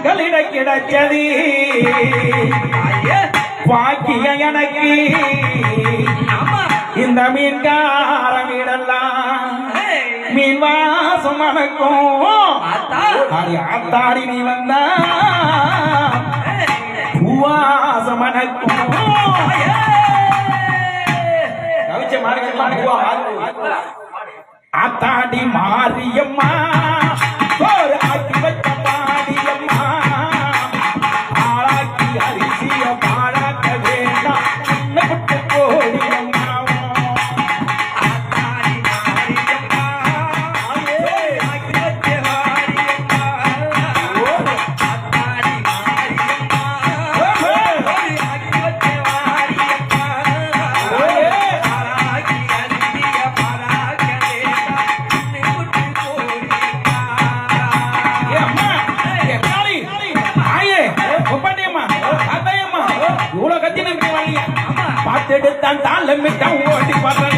மகளிட கிடைச்சது பாக்கிய எனக்கு இந்த மீன்கார வீடெல்லாம் மீன் வாசம் மணக்கும் ஆத்தாடி நீ வந்தா பூவாசம் மணக்கும் ஆத்தாடி மாரியம்மா ஒரு ஆக்கி வச்ச பாடியம்மா ஆளாக்கி அரிசிய பாழாக்க வேண்டாம் சின்ன புட்டு கோடியம்மா ஆத்தாடி மாரியம்மா ஆக்கி வச்ச பாடியம்மா ஆத்தாடி மாரியம்மா ஆக்கி வச்ச பாடியம்மா ஆளாக்கி அரிசிய பாழாக்க வேண்டாம் சின்ன புட்டு கோடியம்மா அம்மா ஏ காளி ஆயே ஒப்பண்டியம்மா அத்தையம்மா இவ்வளவு கத்தி நின்று வரலையா பார்த்துட்டு தான் தாளம் மிக்க ஓட்டி பார்த்த